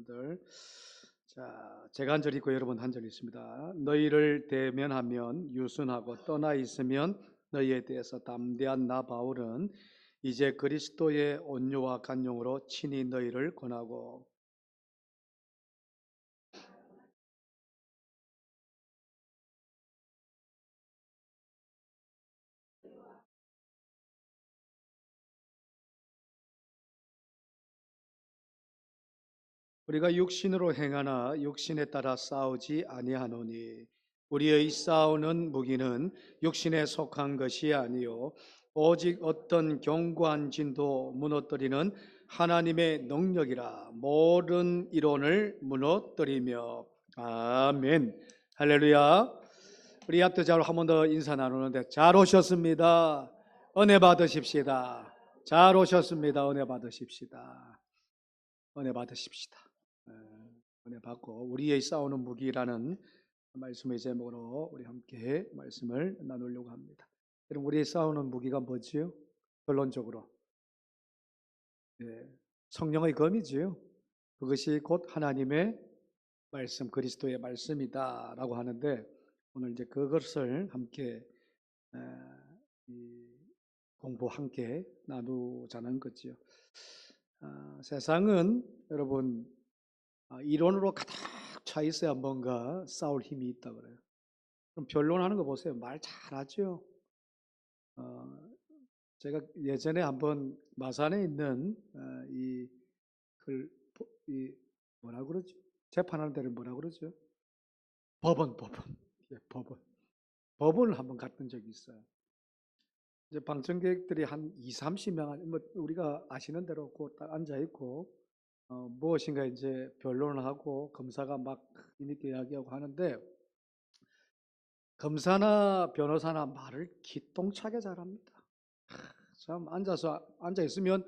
여러분들. 자, 제가 한 절 있고 여러분 한 절 있습니다. 너희를 대면하면 유순하고 떠나 있으면 너희에 대해서 담대한 나 바울은 이제 그리스도의 온유와 간용으로 친히 너희를 권하고. 우리가 육신으로 행하나 육신에 따라 싸우지 아니하노니 우리의 싸우는 무기는 육신에 속한 것이 아니요 오직 어떤 견고한 진도 무너뜨리는 하나님의 능력이라. 모든 이론을 무너뜨리며. 아멘. 할렐루야. 우리 앞뒤자로 한 번 더 인사 나누는데 잘 오셨습니다. 은혜 받으십시다. 잘 오셨습니다. 은혜 받으십시다. 은혜 받으십시다. 예, 은혜 받고 우리의 싸우는 무기라는 말씀의 제목으로 우리 함께 말씀을 나누려고 합니다. 여러분, 우리의 싸우는 무기가 뭐지요? 결론적으로 성령의 검이지요. 그것이 곧 하나님의 말씀, 그리스도의 말씀이다라고 하는데, 오늘 이제 그것을 함께 공부 함께 나누자는 거지요. 세상은 여러분 이론으로 가득 차 있어야 뭔가 싸울 힘이 있다 그래요. 그럼 변론하는 거 보세요. 말 잘하죠. 제가 예전에 한번 마산에 있는 이 뭐라 그러죠? 재판하는 데를 뭐라 그러죠? 법원. 예, 법원을 한번 갔던 적이 있어요. 이제 방청객들이 한 2, 30명, 뭐 우리가 아시는 대로 딱 앉아 있고 무엇인가 이제 변론을 하고 검사가 막 힘있게 이야기하고 하는데, 검사나 변호사나 말을 기똥차게 잘합니다. 참 앉아 있으면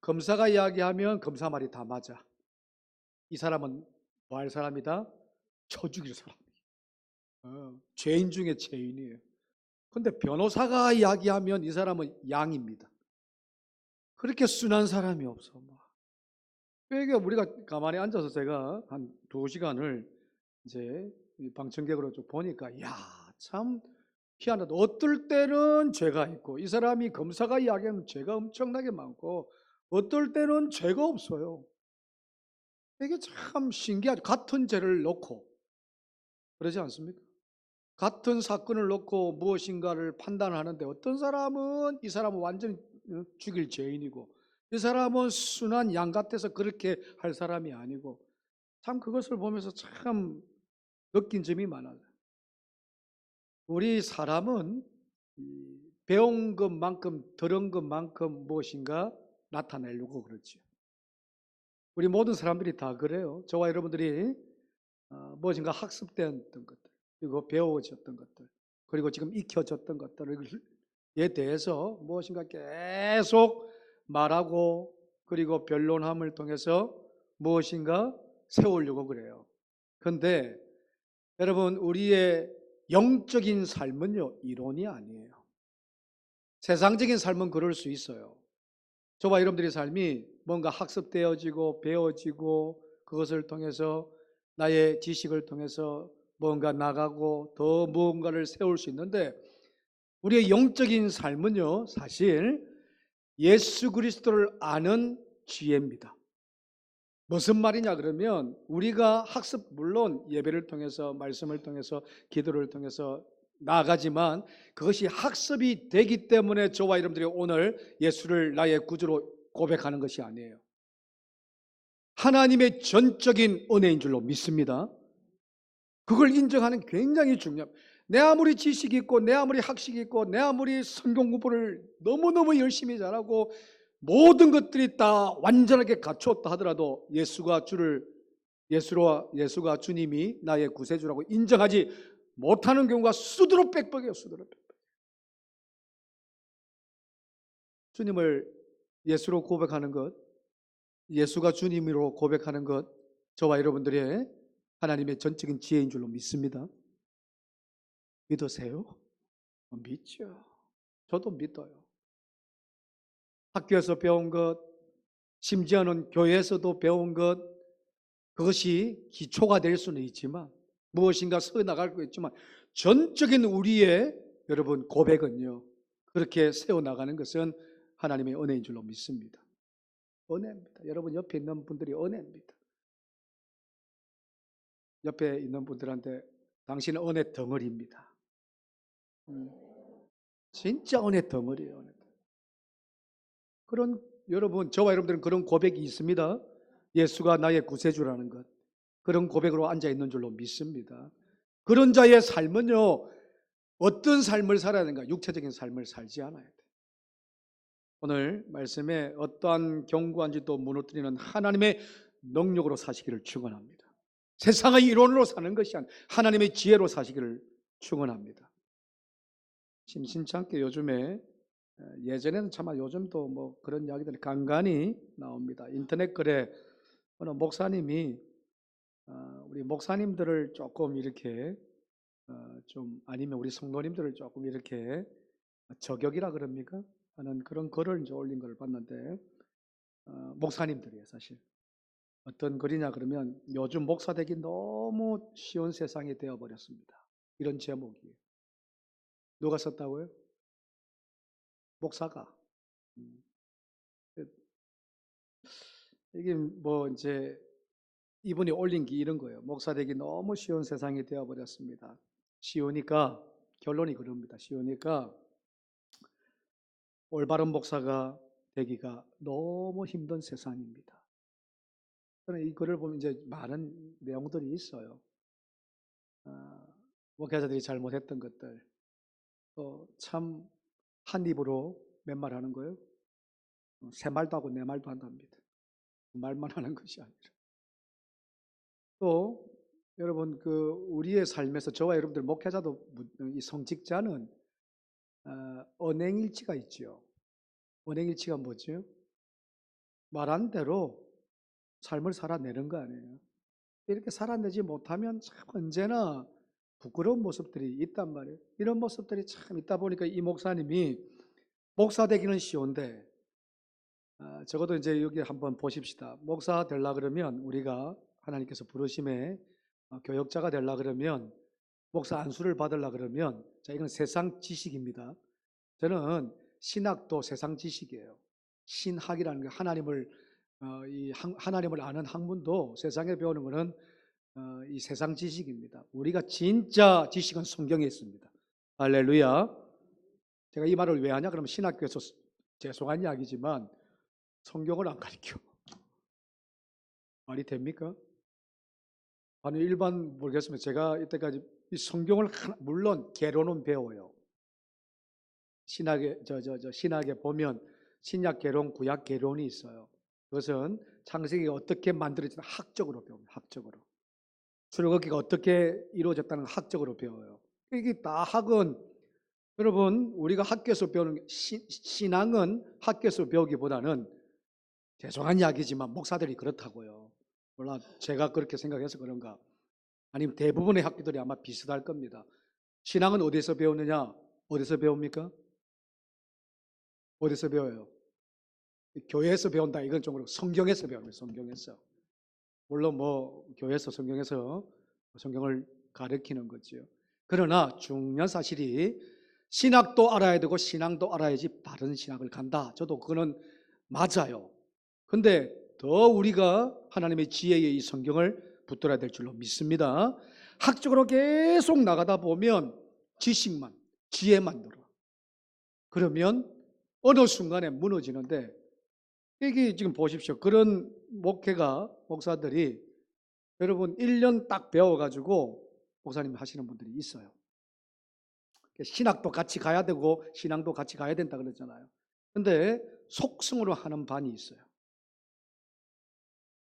검사가 이야기하면 검사 말이 다 맞아. 이 사람은 뭐 할 사람이다? 쳐 죽일 사람. 죄인 중에 죄인이에요. 근데 변호사가 이야기하면 이 사람은 양입니다. 그렇게 순한 사람이 없어. 이게 우리가 가만히 앉아서 제가 한 2시간을 이제 방청객으로 쭉 보니까, 야, 참 희한하다. 어떨 때는 죄가 있고, 이 사람이 검사가 이야기하는 죄가 엄청나게 많고, 어떨 때는 죄가 없어요. 이게 참 신기하죠. 같은 죄를 놓고 그러지 않습니까? 같은 사건을 놓고 무엇인가를 판단하는데, 어떤 사람은 이 사람은 완전히 죽일 죄인이고, 이 사람은 순한 양 같아서 그렇게 할 사람이 아니고, 참 그것을 보면서 참 느낀 점이 많아요. 우리 사람은 배운 것만큼 들은 것만큼 무엇인가 나타내려고 그러죠. 우리 모든 사람들이 다 그래요. 저와 여러분들이 무엇인가 학습되었던 것들, 그리고 배워졌던 것들, 그리고 지금 익혀졌던 것들에 대해서 무엇인가 계속 말하고, 그리고 변론함을 통해서 무엇인가 세우려고 그래요. 그런데 여러분, 우리의 영적인 삶은요, 이론이 아니에요. 세상적인 삶은 그럴 수 있어요. 저와 여러분들의 삶이 뭔가 학습되어지고 배워지고, 그것을 통해서 나의 지식을 통해서 뭔가 나가고 더 무언가를 세울 수 있는데, 우리의 영적인 삶은요, 사실 예수 그리스도를 아는 지혜입니다. 무슨 말이냐 그러면, 우리가 학습, 물론 예배를 통해서, 말씀을 통해서, 기도를 통해서 나아가지만, 그것이 학습이 되기 때문에 저와 여러분들이 오늘 예수를 나의 구주로 고백하는 것이 아니에요. 하나님의 전적인 은혜인 줄로 믿습니다. 그걸 인정하는 게 굉장히 중요합니다. 내 아무리 지식이 있고, 내 아무리 학식이 있고, 내 아무리 성경 공부를 너무너무 열심히 잘하고, 모든 것들이 다 완전하게 갖추었다 하더라도 예수가 주님이 나의 구세주라고 인정하지 못하는 경우가 수두룩 빽빽해요. 수두룩 빽빽. 주님을 예수로 고백하는 것, 예수가 주님으로 고백하는 것, 저와 여러분들의 하나님의 전적인 지혜인 줄로 믿습니다. 믿으세요? 믿죠. 저도 믿어요. 학교에서 배운 것, 심지어는 교회에서도 배운 것, 그것이 기초가 될 수는 있지만 무엇인가 서 나갈 수 있지만 전적인 우리의 여러분 고백은요. 그렇게 세워 나가는 것은 하나님의 은혜인 줄로 믿습니다. 은혜입니다. 여러분 옆에 있는 분들이 은혜입니다. 옆에 있는 분들한테 당신은 은혜 덩어리입니다. 진짜 은혜 덩어리예요. 은혜. 그런 여러분 저와 여러분들은 그런 고백이 있습니다. 예수가 나의 구세주라는 것. 그런 고백으로 앉아 있는 줄로 믿습니다. 그런 자의 삶은요. 어떤 삶을 살아야 되는가? 육체적인 삶을 살지 않아야 돼. 오늘 말씀에 어떠한 견고한지도 무너뜨리는 하나님의 능력으로 사시기를 축원합니다. 세상의 이론으로 사는 것이 아니라 하나님의 지혜로 사시기를 축원합니다. 심심치 않게 요즘에 예전에는 차마 요즘도 뭐 그런 이야기들이 간간히 나옵니다. 인터넷 글에 어느 목사님이 우리 목사님들을 조금 이렇게 좀 아니면 우리 성도님들을 조금 이렇게 저격이라 그럽니까? 하는 그런 글을 이제 올린 걸 봤는데 목사님들이에요 사실. 어떤 글이냐 그러면 요즘 목사 되기 너무 쉬운 세상이 되어버렸습니다. 이런 제목이에요. 누가 썼다고요? 목사가. 이게 뭐 이제 이분이 올린 게 이런 거예요. 목사 되기 너무 쉬운 세상이 되어버렸습니다. 쉬우니까 결론이 그럽니다. 쉬우니까 올바른 목사가 되기가 너무 힘든 세상입니다. 저는 이 글을 보면 이제 많은 내용들이 있어요. 목회자들이 잘못했던 것들, 참 한 입으로 몇 말 하는 거예요? 세 말도 하고 네 말도 한답니다. 말만 하는 것이 아니라. 또 여러분 그 우리의 삶에서 저와 여러분들 목회자도 이 성직자는 언행일치가 있죠. 언행일치가 뭐죠? 말한 대로 삶을 살아내는 거 아니에요. 이렇게 살아내지 못하면 참 언제나 부끄러운 모습들이 있단 말이에요. 이런 모습들이 참 있다 보니까 이 목사님이 목사 되기는 쉬운데 적어도 이제 여기 한번 보십시다. 목사 되려 그러면 우리가 하나님께서 부르심에 교역자가 되려 그러면 목사 안수를 받으려 그러면 자 이건 세상 지식입니다. 저는 신학도 세상 지식이에요. 신학이라는 게 하나님을 아는 학문도 세상에 배우는 것은 이 세상 지식입니다. 우리가 진짜 지식은 성경에 있습니다. 할렐루야. 제가 이 말을 왜 하냐? 그러면 신학교에서 죄송한 이야기지만 성경을 안 가르쳐. 말이 됩니까? 아니 일반 모르겠습니다. 제가 이때까지 이 성경을 물론 개론은 배워요. 신학에 보면 신약 개론, 구약 개론이 있어요. 그것은 창세기가 어떻게 만들어졌나 학적으로 배웁니다. 학적으로. 출애굽기가 어떻게 이루어졌다는 학적으로 배워요. 이게 다 학은 여러분 우리가 학교에서 배우는 신앙은 학교에서 배우기보다는 죄송한 이야기지만 목사들이 그렇다고요. 몰라 제가 그렇게 생각해서 그런가. 아니면 대부분의 학교들이 아마 비슷할 겁니다. 신앙은 어디서 배우느냐? 어디서 배웁니까? 어디서 배워요? 교회에서 배운다 이건 좀 그렇고 성경에서 배우는 거예요. 성경에서. 물론 뭐 교회에서 성경에서 성경을 가르치는 거죠. 그러나 중요한 사실이 신학도 알아야 되고 신앙도 알아야지 바른 신학을 간다. 저도 그거는 맞아요. 근데 더 우리가 하나님의 지혜의 이 성경을 붙들어야 될 줄로 믿습니다. 학적으로 계속 나가다 보면 지식만, 지혜만 늘어. 그러면 어느 순간에 무너지는데 이게 지금 보십시오. 그런 목사들이 여러분 1년 딱 배워가지고 목사님 하시는 분들이 있어요. 신학도 같이 가야 되고 신앙도 같이 가야 된다 그러잖아요. 근데 속성으로 하는 반이 있어요.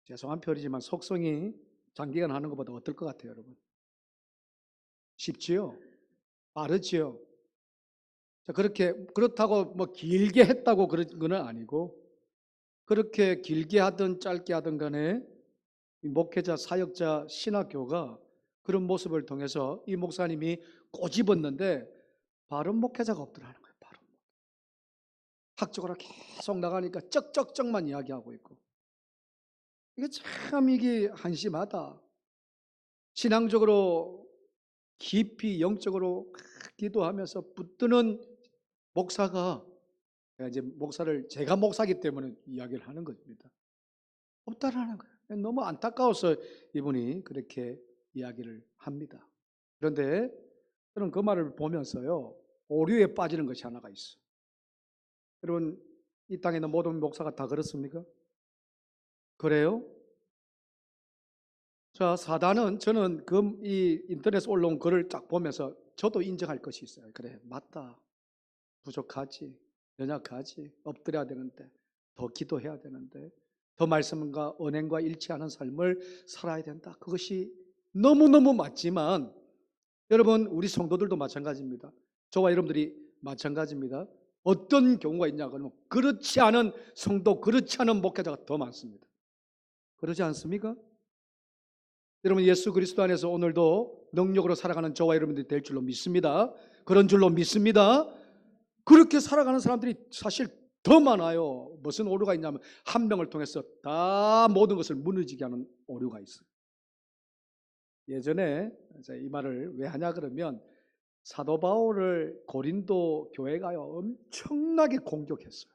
죄송한 표현이지만 속성이 장기간 하는 것보다 어떨 것 같아요, 여러분? 쉽지요? 빠르지요? 자, 그렇다고 뭐 길게 했다고 그런 건 아니고 그렇게 길게 하든 짧게 하든 간에 이 목회자, 사역자, 신학교가 그런 모습을 통해서 이 목사님이 꼬집었는데 바른 목회자가 없더라는 거예요. 바른 학적으로 계속 나가니까 쩍쩍쩍만 이야기하고 있고 이게 한심하다. 신앙적으로 깊이 영적으로 기도하면서 붙드는 목사가, 제가 목사기 때문에 이야기를 하는 겁니다. 없다라는 거예요. 너무 안타까워서 이분이 그렇게 이야기를 합니다. 그런데 저는 그 말을 보면서요, 오류에 빠지는 것이 하나가 있어요. 여러분, 이 땅에 있는 모든 목사가 다 그렇습니까? 그래요? 자, 사단은, 저는 이 인터넷에 올라온 글을 딱 보면서 저도 인정할 것이 있어요. 그래, 맞다. 부족하지. 연약하지. 엎드려야 되는데, 더 기도해야 되는데, 더 말씀과 은행과 일치하는 삶을 살아야 된다. 그것이 너무너무 맞지만, 여러분, 우리 성도들도 마찬가지입니다. 저와 여러분들이 마찬가지입니다. 어떤 경우가 있냐 그러면 그렇지 않은 성도, 그렇지 않은 목회자가 더 많습니다. 그러지 않습니까? 여러분, 예수 그리스도 안에서 오늘도 능력으로 살아가는 저와 여러분들이 될 줄로 믿습니다. 그런 줄로 믿습니다. 그렇게 살아가는 사람들이 사실 더 많아요. 무슨 오류가 있냐면 한 명을 통해서 다 모든 것을 무너지게 하는 오류가 있어요. 예전에 이 말을 왜 하냐 그러면 사도 바울을 고린도 교회가요 엄청나게 공격했어요.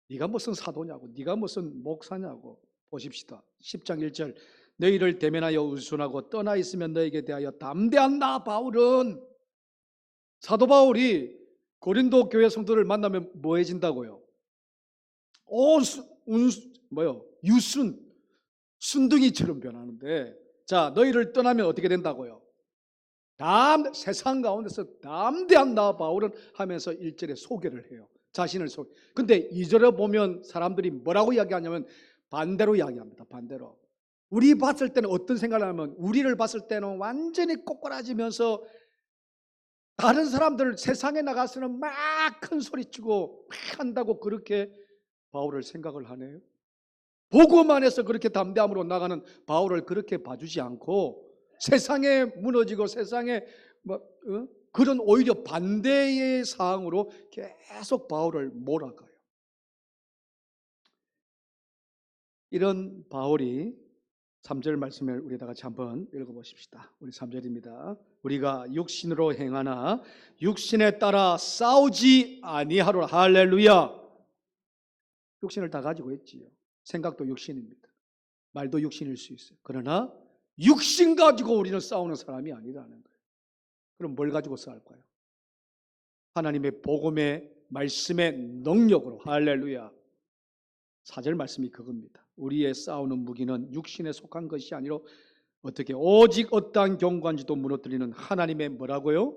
네가 무슨 사도냐고, 네가 무슨 목사냐고. 보십시다. 10장 1절, 너희를 대면하여 우순하고 떠나 있으면 너에게 대하여 담대한 나 바울은, 사도 바울이 고린도 교회 성도를 만나면 뭐해진다고요? 유순, 순둥이처럼 변하는데, 자, 너희를 떠나면 어떻게 된다고요? 세상 가운데서 담대한 나 바울은 하면서 1절에 소개를 해요. 자신을 소개. 근데 2절에 보면 사람들이 뭐라고 이야기하냐면 반대로 이야기합니다. 반대로. 우리 봤을 때는 어떤 생각을 하면, 우리를 봤을 때는 완전히 꼬꾸라지면서 다른 사람들 세상에 나가서는 막 큰 소리치고 막 한다고 그렇게 바울을 생각을 하네요. 보고만 해서 그렇게 담대함으로 나가는 바울을 그렇게 봐주지 않고 세상에 무너지고 세상에 그런 오히려 반대의 사항으로 계속 바울을 몰아가요. 이런 바울이 3절 말씀을 우리 다 같이 한번 읽어보십시다. 우리 3절입니다. 우리가 육신으로 행하나 육신에 따라 싸우지 아니하로라. 할렐루야. 육신을 다 가지고 있지요. 생각도 육신입니다. 말도 육신일 수 있어요. 그러나 육신 가지고 우리는 싸우는 사람이 아니라는 거예요. 그럼 뭘 가지고 싸울까요? 하나님의 복음의 말씀의 능력으로. 할렐루야. 4절 말씀이 그겁니다. 우리의 싸우는 무기는 육신에 속한 것이 아니라 어떻게 오직 어떠한 경관지도 무너뜨리는 하나님의 뭐라고요?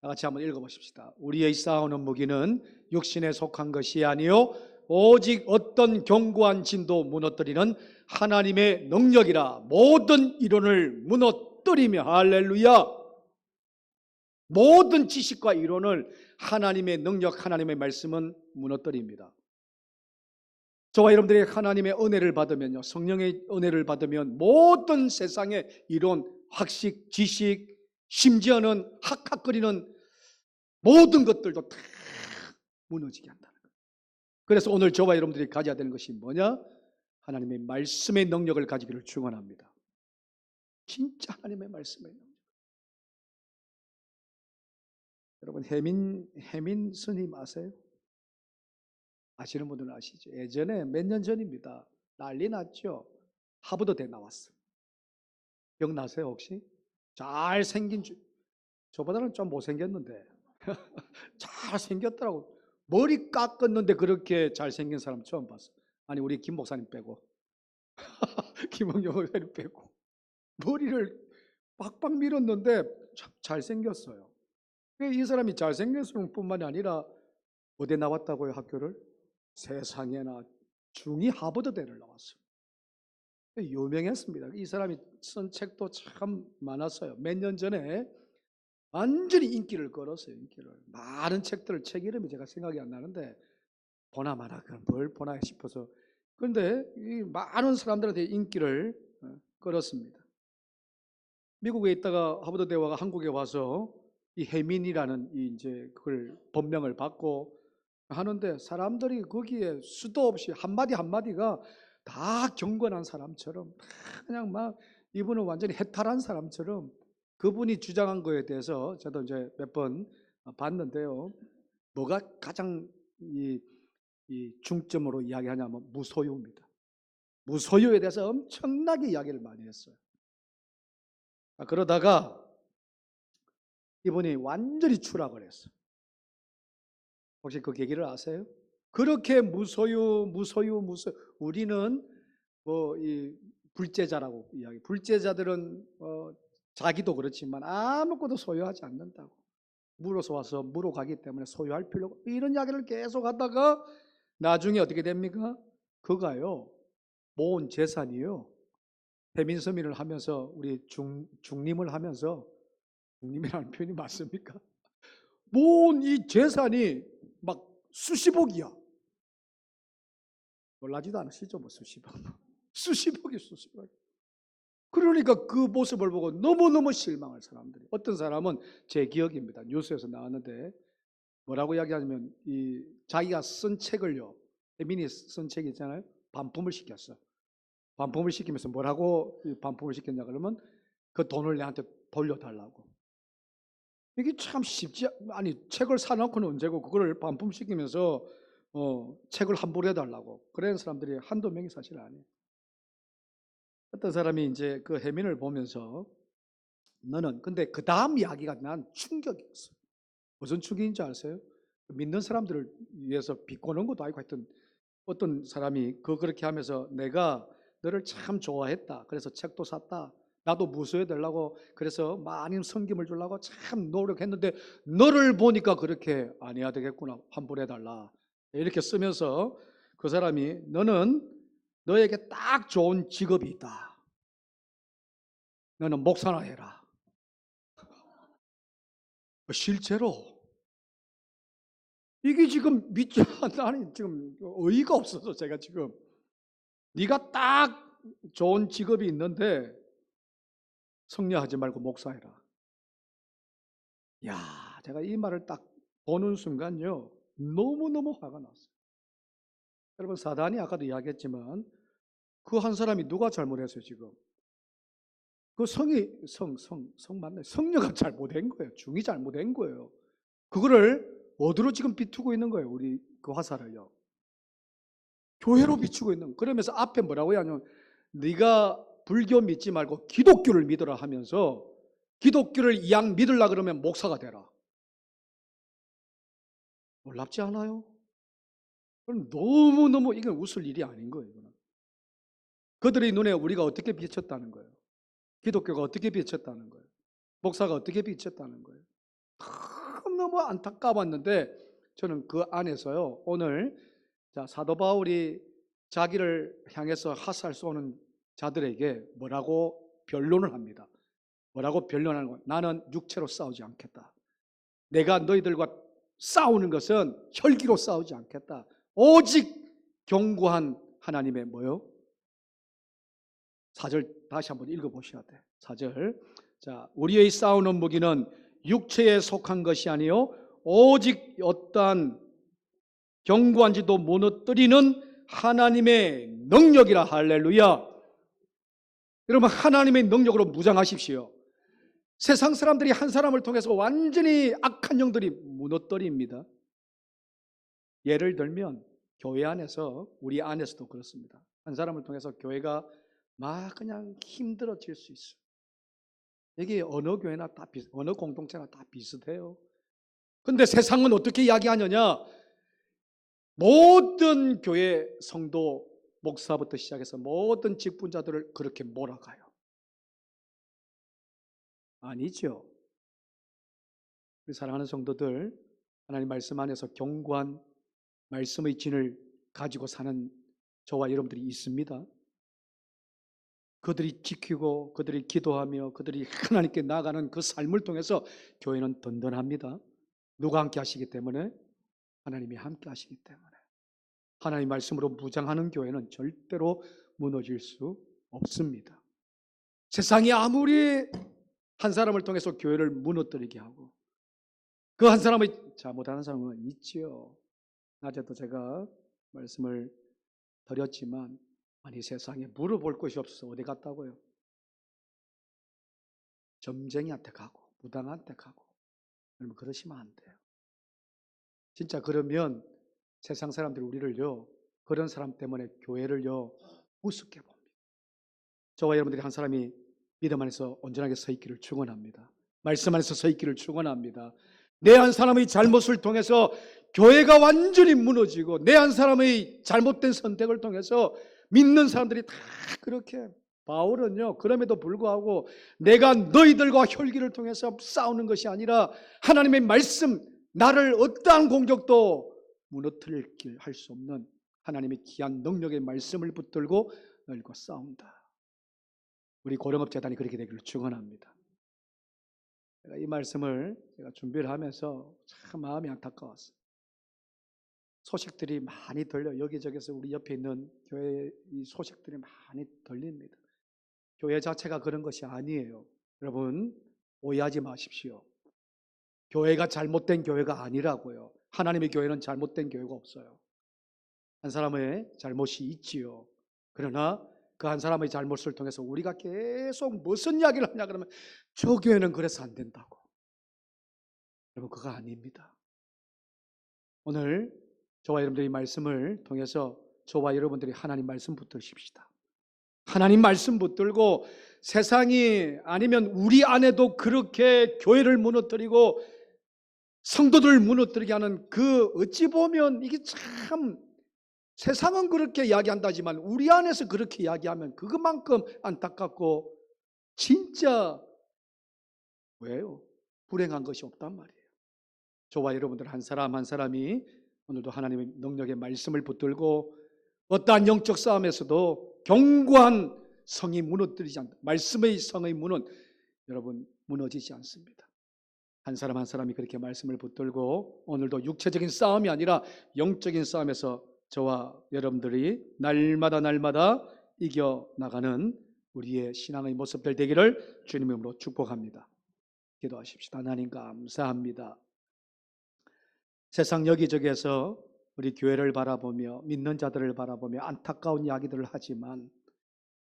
다 같이 한번 읽어보십시다. 우리의 싸우는 무기는 육신에 속한 것이 아니요 오직 어떤 견고한 진도 무너뜨리는 하나님의 능력이라. 모든 이론을 무너뜨리며. 할렐루야. 모든 지식과 이론을 하나님의 능력, 하나님의 말씀은 무너뜨립니다. 저와 여러분들이 하나님의 은혜를 받으면요, 성령의 은혜를 받으면 모든 세상의 이론, 학식, 지식, 심지어는 학학거리는 모든 것들도 다 무너지게 한다는 거예요. 그래서 오늘 저와 여러분들이 가져야 되는 것이 뭐냐? 하나님의 말씀의 능력을 가지기를 축원합니다. 진짜 하나님의 말씀의 능력. 여러분, 해민 스님 아세요? 아시는 분들은 아시죠? 예전에 몇 년 전입니다. 난리 났죠? 하버드대 나왔어. 기억나세요 혹시? 잘생긴, 저보다는 좀 못생겼는데 잘생겼더라고. 머리 깎았는데 그렇게 잘생긴 사람 처음 봤어. 아니, 우리 김 목사님 빼고 김홍영 목사님 빼고 머리를 빡빡 밀었는데 참 잘생겼어요. 이 사람이 잘생겼을 뿐만이 아니라 어디 나왔다고요? 학교를? 세상에나 중이 하버드대를 나왔어요. 유명했습니다. 이 사람이 쓴 책도 참 많았어요. 몇 년 전에 완전히 인기를 끌었어요. 인기를. 많은 책들을, 책 이름이 제가 생각이 안 나는데 보나마나 뭘 보나 싶어서. 그런데 이 많은 사람들한테 인기를 끌었습니다. 미국에 있다가 하버드 대화가 한국에 와서 이 해민이라는 이제 그걸 법명을 받고 하는데 사람들이 거기에 수도 없이 한마디 한마디가 다 경건한 사람처럼 그냥 막 이분은 완전히 해탈한 사람처럼 그분이 주장한 거에 대해서 저도 이제 몇 번 봤는데요. 뭐가 가장 이 중점으로 이야기하냐면 무소유입니다. 무소유에 대해서 엄청나게 이야기를 많이 했어요. 그러다가 이분이 완전히 추락을 했어요. 혹시 그 계기를 아세요? 그렇게 무소유 우리는 뭐 이 불제자라고 이야기. 불제자들은 자기도 그렇지만 아무것도 소유하지 않는다고. 물어서 와서 물어 가기 때문에 소유할 필요가 이런 이야기를 계속 하다가 나중에 어떻게 됩니까? 그가요 모은 재산이요 배민서민을 하면서 우리 중림을 하면서 중림이라는 표현이 맞습니까? 모은 이 재산이 막 수십억이야. 놀라지도 않으시죠? 뭐 수십억. 수십억이 수십억. 그러니까 그 모습을 보고 너무너무 실망할 사람들이. 어떤 사람은 제 기억입니다. 뉴스에서 나왔는데 뭐라고 이야기하냐면 이 자기가 쓴 책을요. 혜민이 쓴 책 있잖아요. 반품을 시켰어. 반품을 시키면서 뭐라고 반품을 시켰냐 그러면 그 돈을 내한테 돌려달라고. 이게 참 쉽지 아니 책을 사놓고는 언제고 그걸 반품시키면서 책을 환불해 달라고 그런 사람들이 한두 명이 사실 아니에요. 어떤 사람이 이제 그 혜민을 보면서 너는 근데 그 다음 이야기가 난 충격이었어. 무슨 충격인지 아세요? 믿는 사람들을 위해서 비꼬는 것도 아니고 하여튼 어떤 사람이 그렇게 하면서 내가 너를 참 좋아했다. 그래서 책도 샀다. 나도 무소유 되려고 그래서 많은 섬김을 주려고 참 노력했는데 너를 보니까 그렇게 안 해야 되겠구나. 환불해달라. 이렇게 쓰면서 그 사람이 너는 너에게 딱 좋은 직업이 있다. 너는 목사나 해라. 실제로 이게 지금 믿지 나는 지금 어이가 없어서 제가 지금 네가 딱 좋은 직업이 있는데 성녀하지 말고 목사해라. 야, 제가 이 말을 딱 보는 순간요 너무너무 화가 났어요. 여러분 사단이 아까도 이야기했지만 그 한 사람이 누가 잘못했어요 지금? 그 성이 성 맞나요? 성녀가 잘못된 거예요. 중이 잘못된 거예요. 그거를 어디로 지금 비추고 있는 거예요? 우리 그 화살을요. 교회로 비추고 있는 거예요. 그러면서 앞에 뭐라고 하냐면 네가 불교 믿지 말고 기독교를 믿으라 하면서 기독교를 이왕 믿으려 그러면 목사가 되라. 놀랍지 않아요? 그럼 너무너무 이건 웃을 일이 아닌 거예요. 이거는. 그들의 눈에 우리가 어떻게 비쳤다는 거예요. 기독교가 어떻게 비쳤다는 거예요. 목사가 어떻게 비쳤다는 거예요. 너무 안타까웠는데 저는 그 안에서요. 오늘 사도 바울이 자기를 향해서 화살 쏘는 자들에게 뭐라고 변론을 합니다. 뭐라고 변론하는 거예요. 나는 육체로 싸우지 않겠다. 내가 너희들과 싸우는 것은 혈기로 싸우지 않겠다. 오직 견고한 하나님의 뭐요? 4절 다시 한번 읽어보셔야 돼. 4절. 자, 우리의 싸우는 무기는 육체에 속한 것이 아니요 오직 어떠한 견고한지도 무너뜨리는 하나님의 능력이라. 할렐루야. 여러분 하나님의 능력으로 무장하십시오. 세상 사람들이 한 사람을 통해서 완전히 악한 영들이 무너뜨립니다. 예를 들면 교회 안에서 우리 안에서도 그렇습니다. 한 사람을 통해서 교회가 막 그냥 힘들어질 수 있어요. 이게 어느 교회나 다 어느 공동체나 다 비슷해요. 근데 세상은 어떻게 이야기하느냐? 모든 교회 성도 목사부터 시작해서 모든 직분자들을 그렇게 몰아가요. 아니죠. 우리 사랑하는 성도들, 하나님 말씀 안에서 견고한 말씀의 진을 가지고 사는 저와 여러분들이 있습니다. 그들이 지키고 그들이 기도하며 그들이 하나님께 나아가는 그 삶을 통해서 교회는 든든합니다. 누가 함께 하시기 때문에? 하나님이 함께 하시기 때문에. 하나님 말씀으로 무장하는 교회는 절대로 무너질 수 없습니다. 세상이 아무리 한 사람을 통해서 교회를 무너뜨리게 하고 그 한 사람의 잘못하는 사람은 있지요. 낮에도 제가 말씀을 드렸지만 아니 세상에 물어볼 것이 없어서 어디 갔다고요? 점쟁이한테 가고 무당한테 가고. 여러분 그러시면 안 돼요. 진짜 그러면 세상 사람들이 우리를요 그런 사람 때문에 교회를요 우습게 봅니다. 저와 여러분들이 한 사람이 믿음 안에서 온전하게 서 있기를 축원합니다. 말씀 안에서 서 있기를 축원합니다. 내 한 사람의 잘못을 통해서 교회가 완전히 무너지고 내 한 사람의 잘못된 선택을 통해서 믿는 사람들이 다 그렇게. 바울은요 그럼에도 불구하고 내가 너희들과 혈기를 통해서 싸우는 것이 아니라 하나님의 말씀, 나를 어떠한 공격도 무너뜨릴 할 수 없는 하나님의 귀한 능력의 말씀을 붙들고 너희과 싸운다. 우리 고령업재단이 그렇게 되기를 축원합니다. 제가 이 말씀을 제가 준비를 하면서 참 마음이 안타까웠어요. 소식들이 많이 들려요. 여기저기서 우리 옆에 있는 교회 이 소식들이 많이 들립니다. 교회 자체가 그런 것이 아니에요. 여러분 오해하지 마십시오. 교회가 잘못된 교회가 아니라고요. 하나님의 교회는 잘못된 교회가 없어요. 한 사람의 잘못이 있지요. 그러나 그 한 사람의 잘못을 통해서 우리가 계속 무슨 이야기를 하냐 그러면 저 교회는 그래서 안 된다고. 여러분 그거 아닙니다. 오늘 저와 여러분들이 말씀을 통해서 저와 여러분들이 하나님 말씀 붙드십시다. 하나님 말씀 붙들고 세상이 아니면 우리 안에도 그렇게 교회를 무너뜨리고 성도들을 무너뜨리게 하는 그 어찌 보면 이게 참 세상은 그렇게 이야기한다지만 우리 안에서 그렇게 이야기하면 그것만큼 안타깝고 진짜 왜요? 불행한 것이 없단 말이에요. 저와 여러분들 한 사람 한 사람이 오늘도 하나님의 능력의 말씀을 붙들고 어떠한 영적 싸움에서도 견고한 성이 무너뜨리지 않다. 말씀의 성의 문은 여러분 무너지지 않습니다. 한 사람 한 사람이 그렇게 말씀을 붙들고 오늘도 육체적인 싸움이 아니라 영적인 싸움에서 저와 여러분들이 날마다 이겨나가는 우리의 신앙의 모습들 되기를 주님의 이름으로 축복합니다. 기도하십시다. 하나님 감사합니다. 세상 여기저기에서 우리 교회를 바라보며 믿는 자들을 바라보며 안타까운 이야기들을 하지만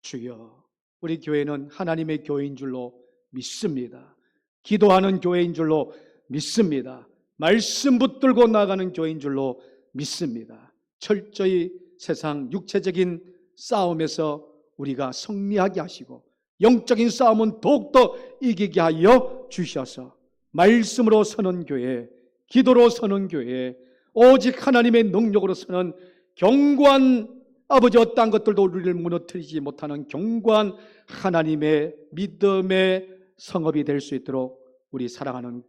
주여 우리 교회는 하나님의 교회인 줄로 믿습니다. 기도하는 교회인 줄로 믿습니다. 말씀 붙들고 나가는 교회인 줄로 믿습니다. 철저히 세상 육체적인 싸움에서 우리가 승리하게 하시고 영적인 싸움은 더욱더 이기게 하여 주셔서 말씀으로 서는 교회, 기도로 서는 교회, 오직 하나님의 능력으로 서는 견고한 아버지 어떠한 것들도 우리를 무너뜨리지 못하는 견고한 하나님의 믿음의 성읍이 될 수 있도록 우리 사랑하는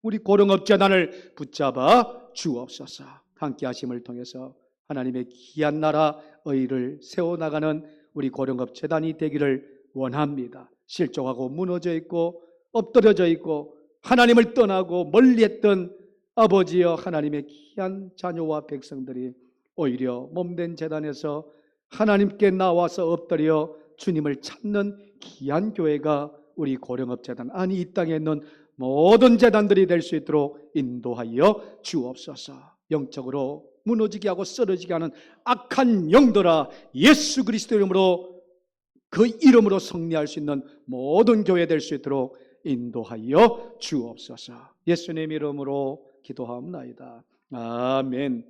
우리 고령업재단을 붙잡아 주옵소서. 함께 하심을 통해서 하나님의 귀한 나라 의를 세워나가는 우리 고령업재단이 되기를 원합니다. 실족하고 무너져 있고 엎드려져 있고 하나님을 떠나고 멀리했던 아버지여 하나님의 귀한 자녀와 백성들이 오히려 몸된 재단에서 하나님께 나와서 엎드려 주님을 찾는 귀한 교회가 우리 고령업재단 아니 이 땅에 있는 모든 재단들이 될 수 있도록 인도하여 주옵소서. 영적으로 무너지게 하고 쓰러지게 하는 악한 영들아 예수 그리스도 이름으로 그 이름으로 승리할 수 있는 모든 교회 될 수 있도록 인도하여 주옵소서. 예수님 이름으로 기도하옵나이다. 아멘.